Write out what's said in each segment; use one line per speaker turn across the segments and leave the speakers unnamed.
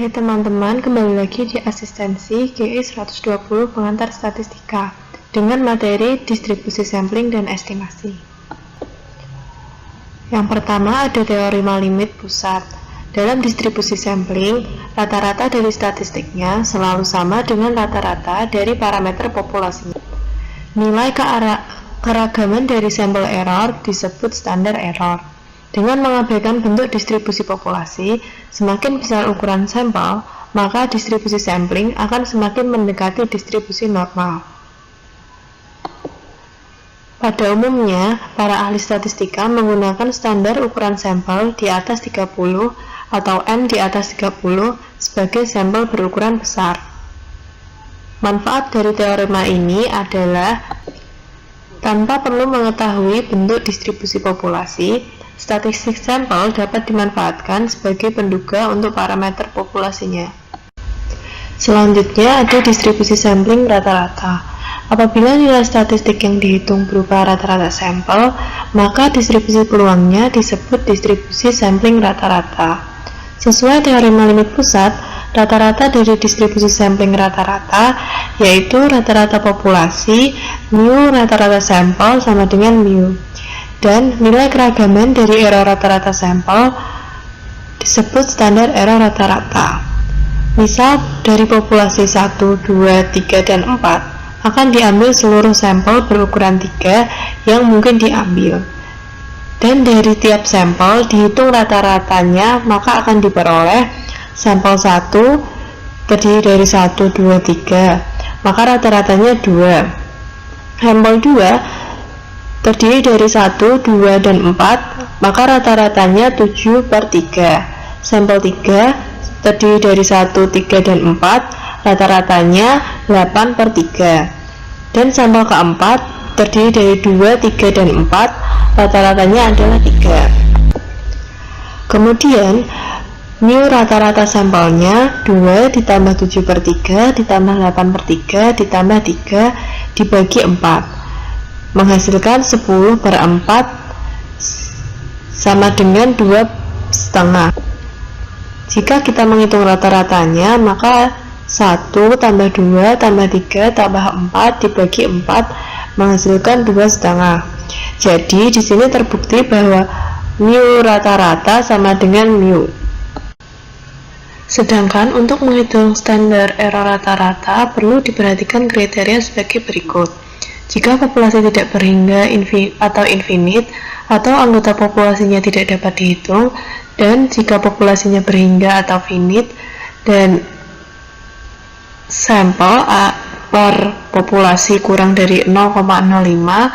Hai teman-teman, kembali lagi di asistensi GI 120 pengantar statistika dengan materi distribusi sampling dan estimasi. Yang pertama ada teorema limit pusat. Dalam distribusi sampling, rata-rata dari statistiknya selalu sama dengan rata-rata dari parameter populasinya. Nilai keragaman dari sampel error disebut standar error. Dengan mengabaikan bentuk distribusi populasi, semakin besar ukuran sampel, maka distribusi sampling akan semakin mendekati distribusi normal. Pada umumnya, para ahli statistika menggunakan standar ukuran sampel di atas 30 atau N di atas 30 sebagai sampel berukuran besar. Manfaat dari teorema ini adalah tanpa perlu mengetahui bentuk distribusi populasi, statistik sampel dapat dimanfaatkan sebagai penduga untuk parameter populasinya. Selanjutnya ada distribusi sampling rata-rata. Apabila nilai statistik yang dihitung berupa rata-rata sampel, maka distribusi peluangnya disebut distribusi sampling rata-rata. Sesuai teorema limit pusat, rata-rata dari distribusi sampling rata-rata yaitu rata-rata populasi mu rata-rata sampel sama dengan mu. Dan nilai keragaman dari error rata-rata sampel disebut standar error rata-rata. Misal dari populasi 1, 2, 3, dan 4 akan diambil seluruh sampel berukuran 3 yang mungkin diambil. Dan dari tiap sampel dihitung rata-ratanya, maka akan diperoleh sampel 1 terdiri dari 1, 2, 3, maka rata-ratanya 2. Sampel 2 terdiri dari 1, 2, dan 4, maka rata-ratanya 7/3. Sampel 3 terdiri dari 1, 3, dan 4, rata-ratanya 8/3. Dan sampel keempat terdiri dari 2, 3, dan 4, rata-ratanya adalah 3. Kemudian, mu rata-rata sampelnya 2 ditambah 7/3 ditambah 8/3 ditambah 3 dibagi 4. Menghasilkan 10/4 sama dengan 2,5. Jika kita menghitung rata-ratanya, maka 1 tambah 2 tambah 3 tambah 4 dibagi 4 menghasilkan 2,5. Jadi di sini terbukti bahwa mu rata-rata sama dengan mu. Sedangkan untuk menghitung standar error rata-rata perlu diperhatikan kriteria sebagai berikut. Jika populasi tidak berhingga atau infinite, atau anggota populasinya tidak dapat dihitung, dan jika populasinya berhingga atau finite, dan sampel per populasi kurang dari 0,05,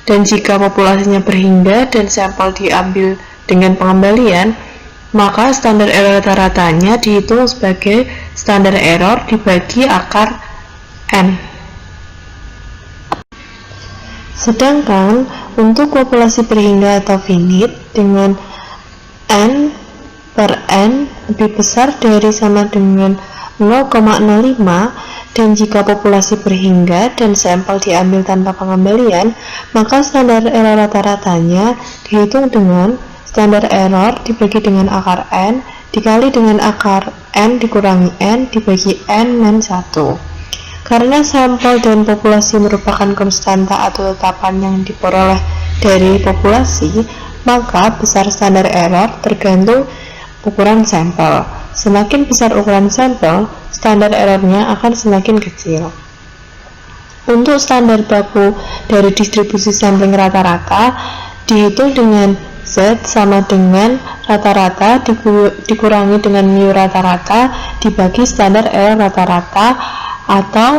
dan jika populasinya berhingga dan sampel diambil dengan pengembalian, maka standar error rata-ratanya dihitung sebagai standar error dibagi akar N. Sedangkan untuk populasi berhingga atau finite dengan N per N lebih besar dari sama dengan 0,05, dan jika populasi berhingga dan sampel diambil tanpa pengembalian, maka standar error rata-ratanya dihitung dengan standar error dibagi dengan akar N dikali dengan akar N dikurangi N dibagi N-1. Karena sampel dan populasi merupakan konstanta atau tetapan yang diperoleh dari populasi, maka besar standar error tergantung ukuran sampel. Semakin besar ukuran sampel, standar errornya akan semakin kecil. Untuk standar baku dari distribusi sampling rata-rata dihitung dengan Z sama dengan rata-rata dikurangi dengan mu rata-rata dibagi standar error rata-rata, atau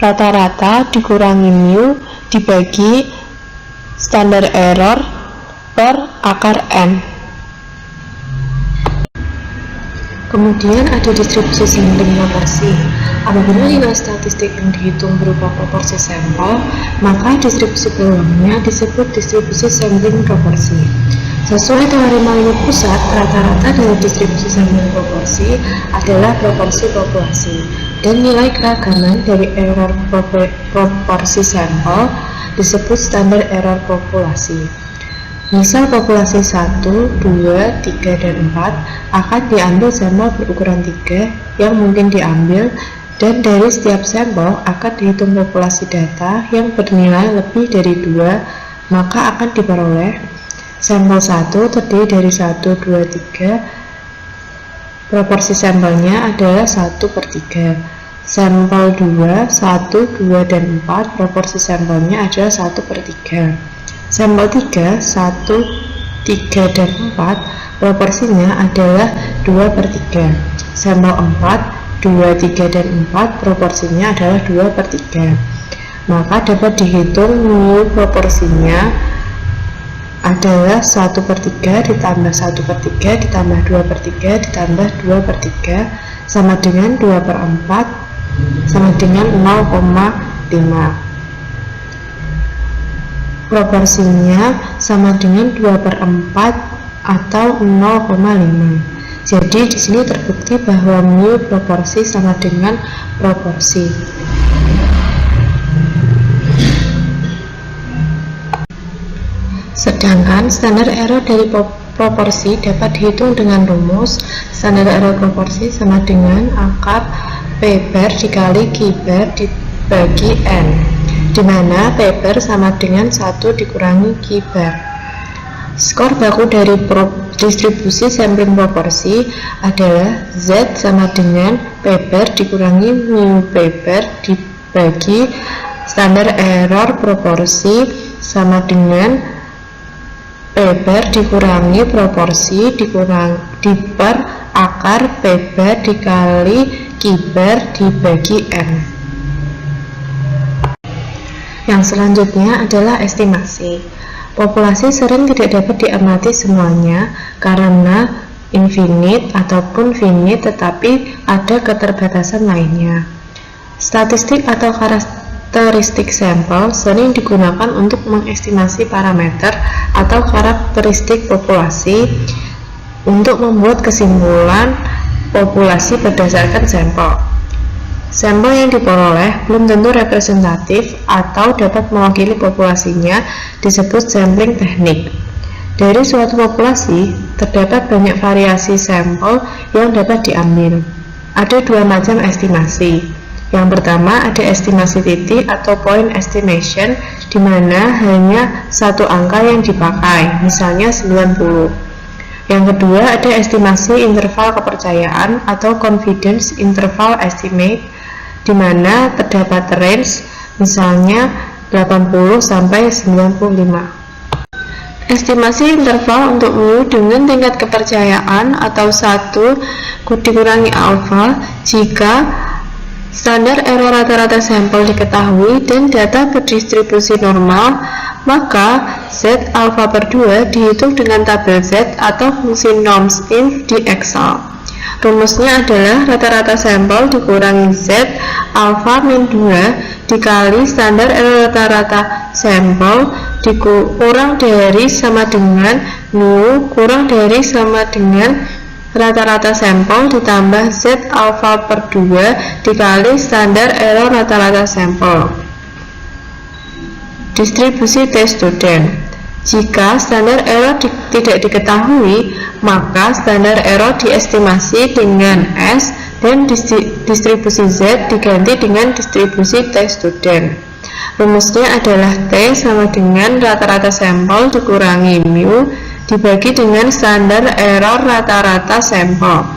rata-rata dikurangi mu dibagi standar error per akar N. Kemudian ada distribusi sampling proporsi. Apabila nilai statistik yang dihitung berupa proporsi sampel, maka distribusi peluangnya disebut distribusi sampling proporsi. Sesuai teorema limit pusat, rata-rata dari distribusi sampling proporsi adalah proporsi populasi, dan nilai keragaman dari error proporsi sampel disebut standar error populasi. Misal populasi 1, 2, 3, dan 4 akan diambil sampel berukuran 3 yang mungkin diambil, dan dari setiap sampel akan dihitung populasi data yang bernilai lebih dari 2, maka akan diperoleh sampel 1 terdiri dari 1, 2, 3, proporsi sampelnya adalah 1/3. Sampel 2, 1, 2, dan 4, proporsi sampelnya adalah 1/3. Sampel 3, 1, 3, dan 4, proporsinya adalah 2/3. Sampel 4, 2, 3, dan 4, proporsinya adalah 2/3. Maka dapat dihitung mu proporsinya adalah 1/3 ditambah 1/3 ditambah 2/3 ditambah 2/3 sama dengan 2/4 sama dengan 0,5. Proporsinya sama dengan 2/4 atau 0,5. Jadi di sini terbukti bahwa mu proporsi sama dengan proporsi. Sedangkan standar error dari proporsi dapat dihitung dengan rumus standar error proporsi sama dengan akar P bar dikali Q bar dibagi N, di mana P bar sama dengan 1 dikurangi Q bar. Skor baku dari distribusi sampling proporsi adalah Z sama dengan P bar dikurangi mu P bar dibagi standar error proporsi sama dengan P bar dikurangi proporsi diper akar P bar dikali Q bar dibagi N. Yang selanjutnya adalah estimasi. Populasi sering tidak dapat diamati semuanya karena infinite ataupun finite, tetapi ada keterbatasan lainnya. Statistik atau karakteristik sampel sering digunakan untuk mengestimasi parameter atau karakteristik populasi untuk membuat kesimpulan populasi berdasarkan sampel. Sampel yang diperoleh belum tentu representatif atau dapat mewakili populasinya, disebut sampling teknik. Dari suatu populasi, terdapat banyak variasi sampel yang dapat diambil. Ada dua macam estimasi. Yang pertama ada estimasi titik atau point estimation, di mana hanya satu angka yang dipakai, misalnya 90. Yang kedua ada estimasi interval kepercayaan atau confidence interval estimate, di mana terdapat range, misalnya 80 sampai 95. Estimasi interval untuk mu dengan tingkat kepercayaan atau 1 dikurangi alpha jika standar error rata-rata sampel diketahui dan data berdistribusi normal, maka Z alpha per 2 dihitung dengan tabel Z atau fungsi norms_inf di Excel. Rumusnya adalah rata-rata sampel dikurangi Z alpha min 2 dikali standar error rata-rata sampel dikurang dari sama dengan mu kurang dari sama dengan rata-rata sampel ditambah Z alpha per 2 dikali standar error rata-rata sampel. Distribusi T student. Jika standar error tidak diketahui, maka standar error diestimasi dengan S dan distribusi Z diganti dengan distribusi T student. Rumusnya adalah T sama dengan rata-rata sampel dikurangi mu dibagi dengan standar error rata-rata sampel.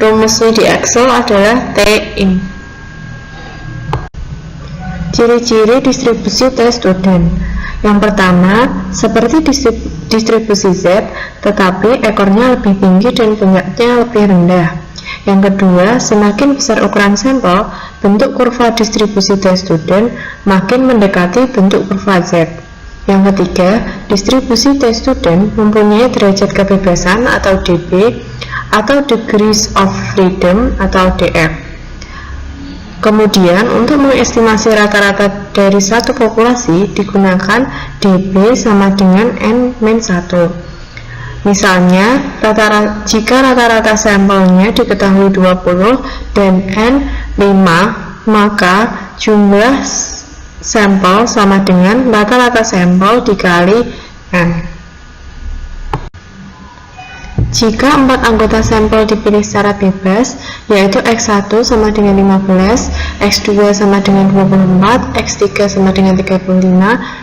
Rumusnya di Excel adalah T in. Ciri-ciri distribusi T student. Yang pertama, seperti distribusi Z, tetapi ekornya lebih tinggi dan banyaknya lebih rendah. Yang kedua, semakin besar ukuran sampel, bentuk kurva distribusi T student makin mendekati bentuk kurva Z. Yang ketiga, distribusi T student mempunyai derajat kebebasan atau dB atau degrees of freedom atau dF. Kemudian, untuk mengestimasi rata-rata dari satu populasi digunakan dB sama dengan N-1. Misalnya, jika rata-rata sampelnya diketahui 20 dan N 5, maka jumlah sampel sama dengan rata-rata sampel dikali N. Jika 4 anggota sampel dipilih secara bebas, yaitu X1 sama dengan 15, X2 sama dengan 24, X3 sama dengan 35,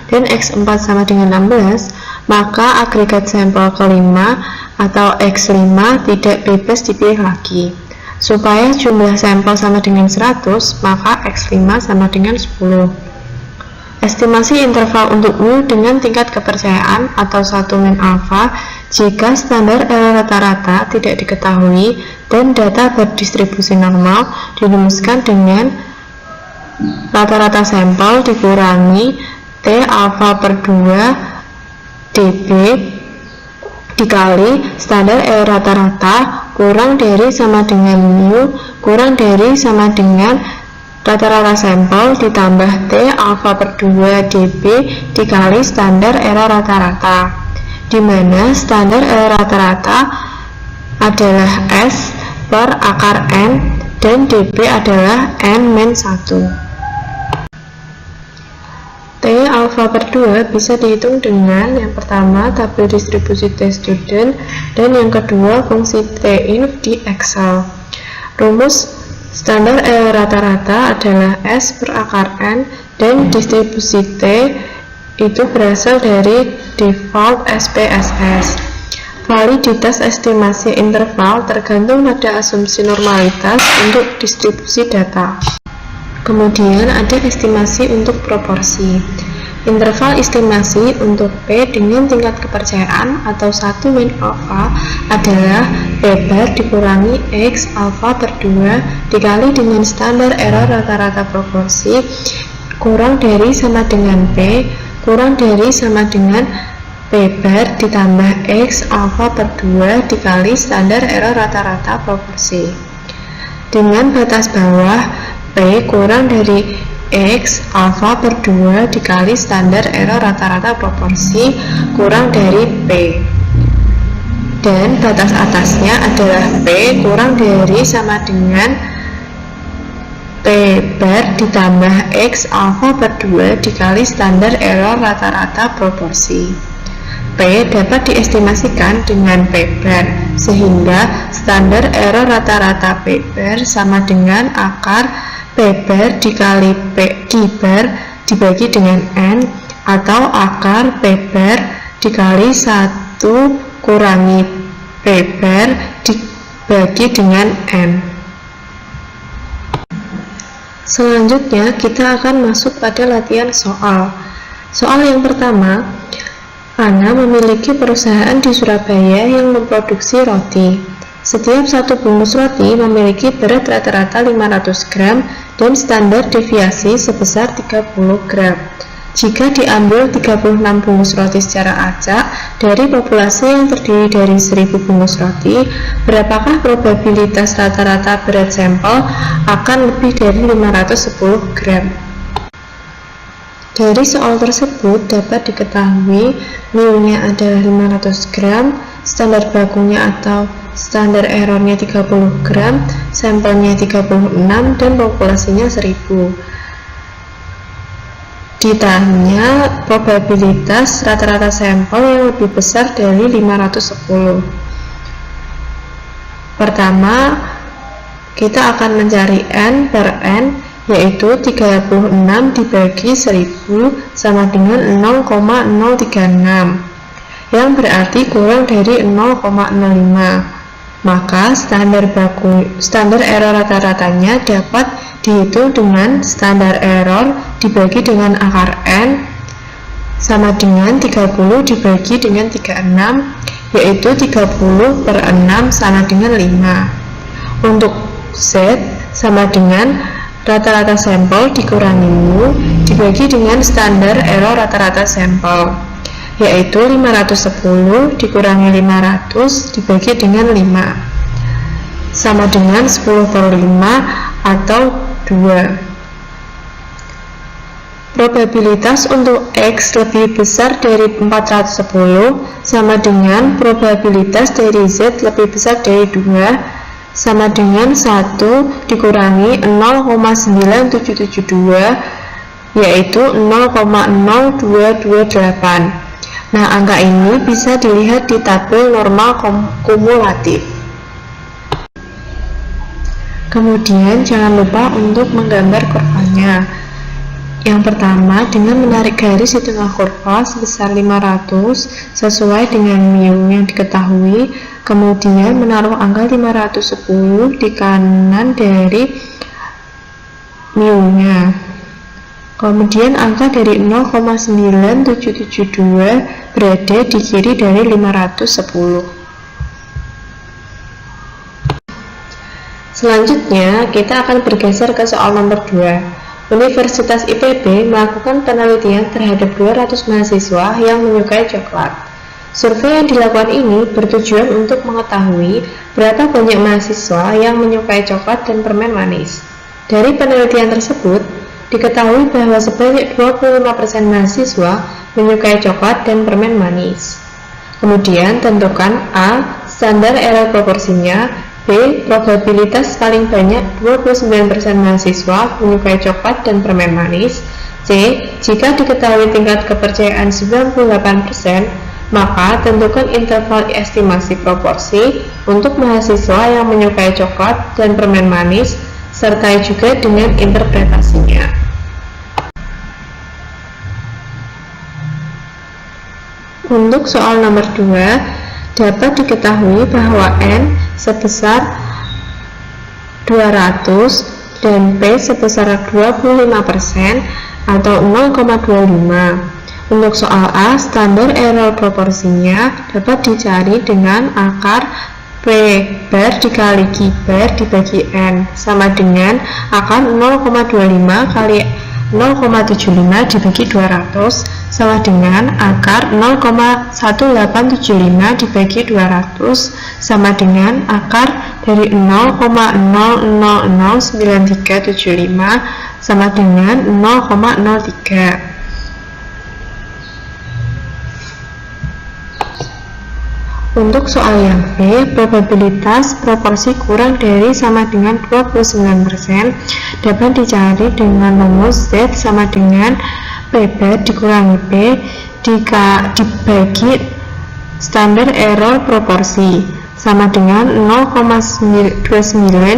dan X4 sama dengan 16, maka agregat sampel kelima atau X5 tidak bebas dipilih lagi. Supaya jumlah sampel sama dengan 100, maka X5 sama dengan 10. Estimasi interval untuk mu dengan tingkat kepercayaan atau 1 min alfa jika standar error rata-rata tidak diketahui dan data berdistribusi normal dirumuskan dengan rata-rata sampel dikurangi T alfa per 2 dB dikali standar error rata-rata kurang dari sama dengan mu kurang dari sama dengan rata-rata sampel ditambah T alfa per 2 dB dikali standar error rata-rata, di mana standar error rata-rata adalah S per akar N dan dB adalah N-1. T alfa per 2 bisa dihitung dengan yang pertama tabel distribusi T student dan yang kedua fungsi T-inf di Excel. Rumus standar error rata-rata adalah S per akar N dan distribusi T itu berasal dari default SPSS. Validitas estimasi interval tergantung pada asumsi normalitas untuk distribusi data. Kemudian ada estimasi untuk proporsi. Interval estimasi untuk P dengan tingkat kepercayaan atau 1 min alfa adalah P bar dikurangi X alfa per 2 dikali dengan standar error rata-rata proporsi kurang dari sama dengan P kurang dari sama dengan P bar ditambah X alfa per 2 dikali standar error rata-rata proporsi dengan batas bawah P kurang dari X alfa per 2 dikali standar error rata-rata proporsi kurang dari P dan batas atasnya adalah P kurang dari sama dengan P bar ditambah X alfa per 2 dikali standar error rata-rata proporsi. P dapat diestimasikan dengan P bar sehingga standar error rata-rata P bar sama dengan akar P bar dikali P bar dibagi dengan N atau akar P bar dikali 1 kurangi P bar dibagi dengan N. Selanjutnya kita akan masuk pada latihan soal. Soal yang pertama, Ana memiliki perusahaan di Surabaya yang memproduksi roti. Setiap satu bungkus roti memiliki berat rata-rata 500 gram dan standar deviasi sebesar 30 gram. Jika diambil 36 bungkus roti secara acak dari populasi yang terdiri dari 1000 bungkus roti, berapakah probabilitas rata-rata berat sampel akan lebih dari 510 gram? Dari soal tersebut dapat diketahui mu-nya adalah 500 gram, standar bakunya atau standar errornya 30 gram, sampelnya 36 dan populasinya 1000. Ditanya probabilitas rata-rata sampel yang lebih besar dari 510. Pertama, kita akan mencari N per N, yaitu 36 dibagi 1000 sama dengan 0,036, yang berarti kurang dari 0,05. Maka standar error rata-ratanya dapat dihitung dengan standar error dibagi dengan akar N sama dengan 30 dibagi dengan 36, yaitu 30 per 6 sama dengan 5. Untuk Z sama dengan rata-rata sampel dikurangi mu dibagi dengan standar error rata-rata sampel, yaitu 510 dikurangi 500 dibagi dengan 5 sama dengan 10 per 5 atau 2. Probabilitas untuk X lebih besar dari 410 sama dengan probabilitas dari Z lebih besar dari 2 sama dengan 1 dikurangi 0,9772, yaitu 0,0228. Nah, angka ini bisa dilihat di tabel normal kumulatif. Kemudian jangan lupa untuk menggambar kurvanya. Yang pertama, dengan menarik garis di tengah kurva sebesar 500 sesuai dengan mu yang diketahui, kemudian menaruh angka 510 di kanan dari mu-nya. Kemudian angka dari 0,9772 berada di kiri dari 510. Selanjutnya, kita akan bergeser ke soal nomor 2. Universitas IPB melakukan penelitian terhadap 200 mahasiswa yang menyukai coklat. Survei yang dilakukan ini bertujuan untuk mengetahui berapa banyak mahasiswa yang menyukai coklat dan permen manis. Dari penelitian tersebut, diketahui bahwa sebanyak 25% mahasiswa menyukai coklat dan permen manis. Kemudian tentukan A. Standar error proporsinya, B. Probabilitas paling banyak 29% mahasiswa menyukai coklat dan permen manis. C. Jika diketahui tingkat kepercayaan 98%, maka tentukan interval estimasi proporsi untuk mahasiswa yang menyukai coklat dan permen manis, sertai juga dengan interpretasinya. Untuk soal nomor 2, dapat diketahui bahwa N sebesar 200 dan P sebesar 25% atau 0,25. Untuk soal A, standar error proporsinya dapat dicari dengan akar P bar dikali Q bar dibagi N sama dengan akar 0,25 kali 0,75 dibagi 200 sama dengan akar 0,1875 dibagi 200 sama dengan akar dari 0,009375 sama dengan 0,03. Untuk soal yang B, probabilitas proporsi kurang dari sama dengan 29% dapat dicari dengan rumus Z sama dengan P bar dikurangi P dibagi standar error proporsi sama dengan 0,29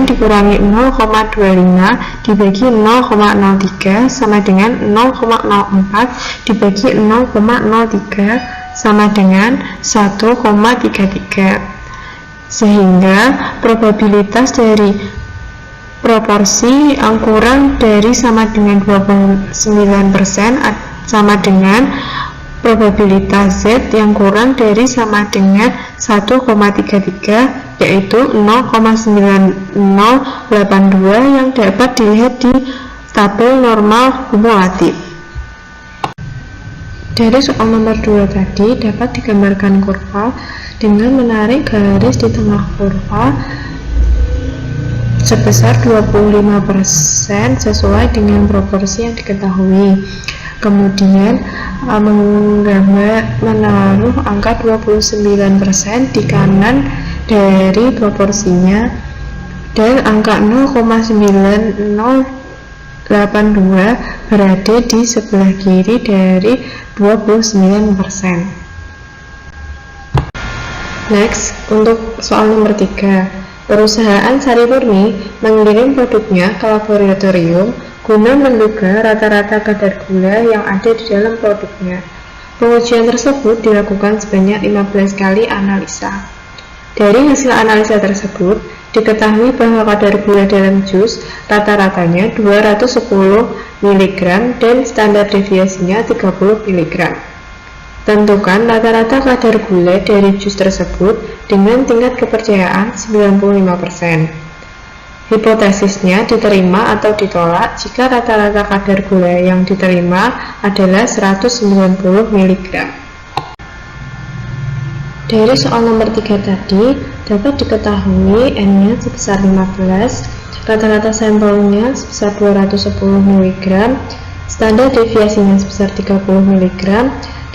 dikurangi 0,25 dibagi 0,03 sama dengan 0,04 dibagi 0,03 sama dengan 1,33, sehingga probabilitas dari proporsi yang kurang dari sama dengan 29% sama dengan probabilitas Z yang kurang dari sama dengan 1,33, yaitu 0,9082 yang dapat dilihat di tabel normal kumulatif. Dari soal nomor 2 tadi dapat digambarkan kurva dengan menarik garis di tengah kurva sebesar 25% sesuai dengan proporsi yang diketahui. Kemudian menaruh angka 29% di kanan dari proporsinya dan angka 0,9082 berada di sebelah kiri dari 29%. Next, untuk soal nomor 3, perusahaan Sari Murni mengirim produknya ke laboratorium guna menduga rata-rata kadar gula yang ada di dalam produknya. Pengujian tersebut dilakukan sebanyak 15 kali analisa. Dari hasil analisa tersebut, diketahui bahwa kadar gula dalam jus rata-ratanya 210 mg dan standar deviasinya 30 mg. Tentukan rata-rata kadar gula dari jus tersebut dengan tingkat kepercayaan 95%. Hipotesisnya diterima atau ditolak jika rata-rata kadar gula yang diterima adalah 190 mg. Dari soal nomor 3 tadi, dapat diketahui N-nya sebesar 15, rata-rata sampelnya sebesar 210 mg, standar deviasinya sebesar 30 mg,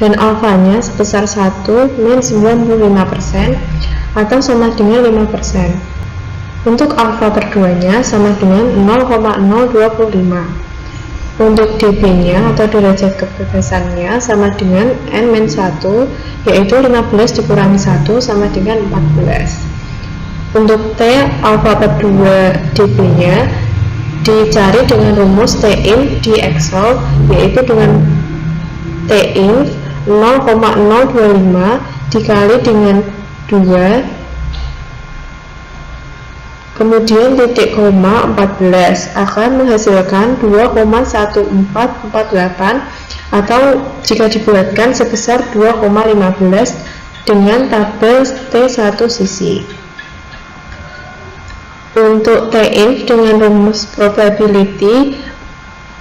dan alfanya sebesar 1-95% atau sama dengan 5%. Untuk alfa per 2-nya sama dengan 0,025. Untuk dB-nya atau derajat kebebasannya sama dengan N-1, yaitu 15 dikurangi 1 sama dengan 14. Untuk T alfa per 2 dB-nya dicari dengan rumus Tin di Excel, yaitu dengan Tin 0,025 dikali dengan 2, kemudian titik koma 14 akan menghasilkan 2,1448, atau jika dibuatkan sebesar 2,15 dengan tabel T1 sisi. Untuk Tin dengan rumus probability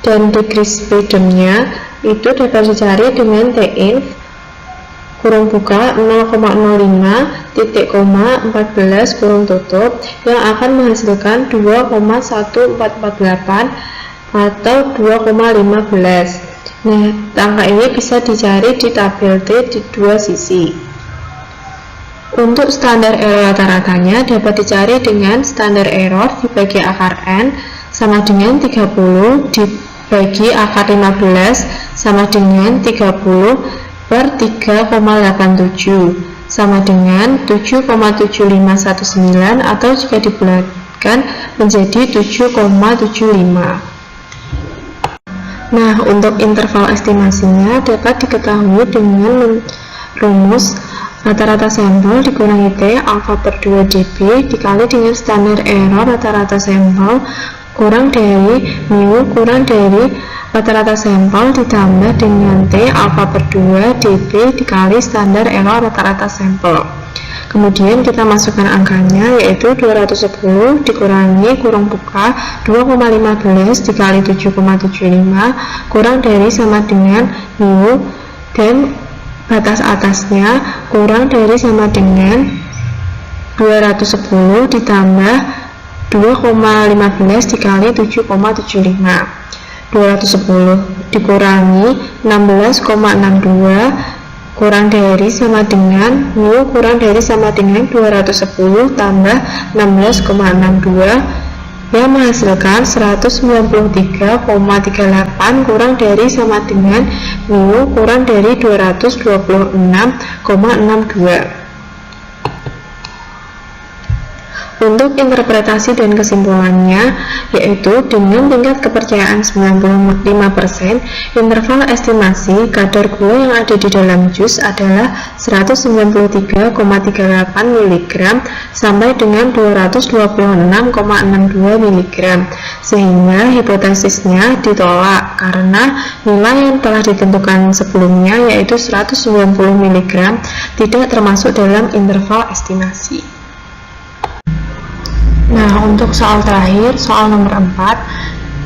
dan degrees freedom-nya itu dapat dicari dengan Tin kurung buka 0,05 titik koma 14 kurung tutup yang akan menghasilkan 2,1448 atau 2,15. Nah, angka ini bisa dicari di tabel T di dua sisi. Untuk standar error rata-ratanya dapat dicari dengan standar error dibagi akar N sama dengan 30 dibagi akar 15 sama dengan 30 per 3,87 sama dengan 7,7519, atau jika dibulatkan menjadi 7,75. Nah, untuk interval estimasinya dapat diketahui dengan rumus rata-rata sampel dikurangi T alfa per 2 dB dikali dengan standar error rata-rata sampel kurang dari mu kurang dari rata-rata sampel ditambah dengan T alfa per 2 dB dikali standar error rata-rata sampel. Kemudian kita masukkan angkanya, yaitu 210 dikurangi kurung buka 2,15 dikali 7,75 kurang dari sama dengan mu, dan batas atasnya kurang dari sama dengan 210 ditambah 2,15 dikali 7,75. 210 dikurangi 16,62 kurang dari sama dengan mu kurang dari sama dengan 210 tambah 16,62 yang menghasilkan 193,38 kurang dari sama dengan mu kurang dari 226,62. Untuk interpretasi dan kesimpulannya, yaitu dengan tingkat kepercayaan 95%, interval estimasi kadar gula yang ada di dalam jus adalah 193,38 mg sampai dengan 226,62 mg, sehingga hipotesisnya ditolak karena nilai yang telah ditentukan sebelumnya, yaitu 190 mg, tidak termasuk dalam interval estimasi. Nah, untuk soal terakhir, soal nomor 4,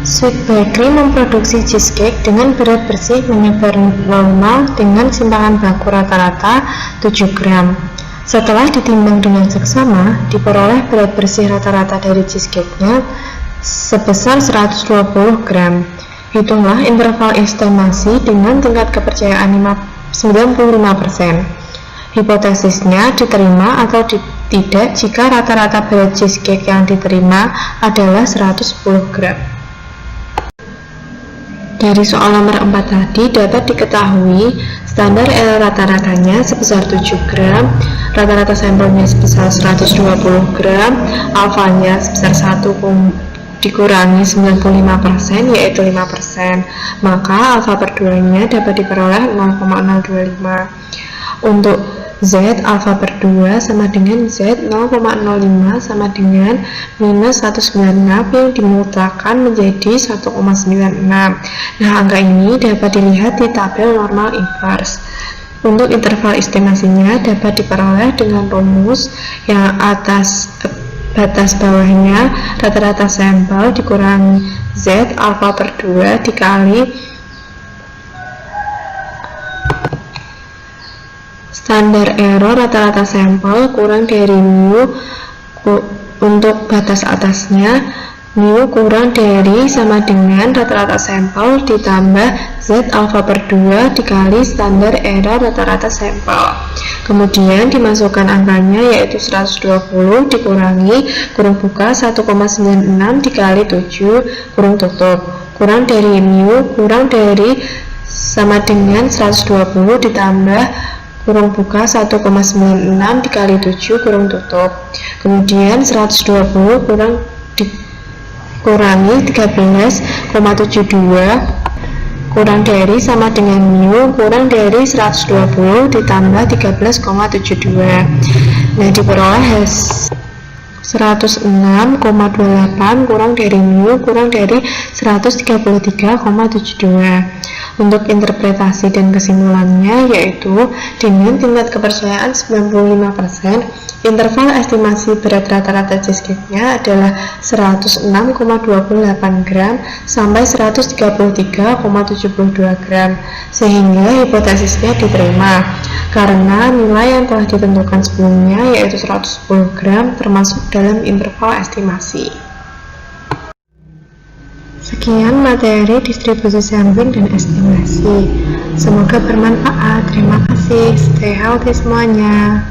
Sweet Bakery memproduksi cheesecake dengan berat bersih menyebar normal dengan simpangan baku rata-rata 7 gram. Setelah ditimbang dengan seksama, diperoleh berat bersih rata-rata dari cheesecake-nya sebesar 120 gram. Hitunglah interval estimasi dengan tingkat kepercayaan 95%. Hipotesisnya diterima atau tidak jika rata-rata berat cheesecake yang diterima adalah 110 gram. Dari soal nomor 4 tadi dapat diketahui standar error rata-ratanya sebesar 7 gram, rata-rata sampelnya sebesar 120 gram, alfanya sebesar 1 dikurangi 95%, yaitu 5%, maka alfa per 2 nya dapat diperoleh 0,025. Untuk Z alfa per 2 sama dengan Z 0,05 sama dengan minus 196 yang dimutakan menjadi 1,96. Nah, angka ini dapat dilihat di tabel normal inverse. Untuk interval estimasinya dapat diperoleh dengan rumus yang atas batas bawahnya rata-rata sampel dikurangi Z alfa per 2 dikali standar error rata-rata sampel kurang dari mu. Untuk batas atasnya mu kurang dari sama dengan rata-rata sampel ditambah Z alfa per 2 dikali standar error rata-rata sampel. Kemudian dimasukkan angkanya, yaitu 120 dikurangi kurung buka 1,96 dikali 7 kurung tutup kurang dari mu kurang dari sama dengan 120 ditambah kurung buka 1,96 dikali 7 kurung tutup. Kemudian 120 dikurangi 13,72 kurang dari sama dengan mu kurang dari 120 ditambah 13,72. Nah, diperoleh 106,28 kurang dari mu kurang dari 133,72. Untuk interpretasi dan kesimpulannya yaitu dengan tingkat kepercayaan 95%, interval estimasi berat rata-rata cheesecake-nya adalah 106,28 gram sampai 133,72 gram, sehingga hipotesisnya diterima karena nilai yang telah ditentukan sebelumnya yaitu 110 gram termasuk dalam interval estimasi. Sekian materi distribusi sampling dan estimasi. Semoga bermanfaat. Terima kasih. Stay healthy semuanya.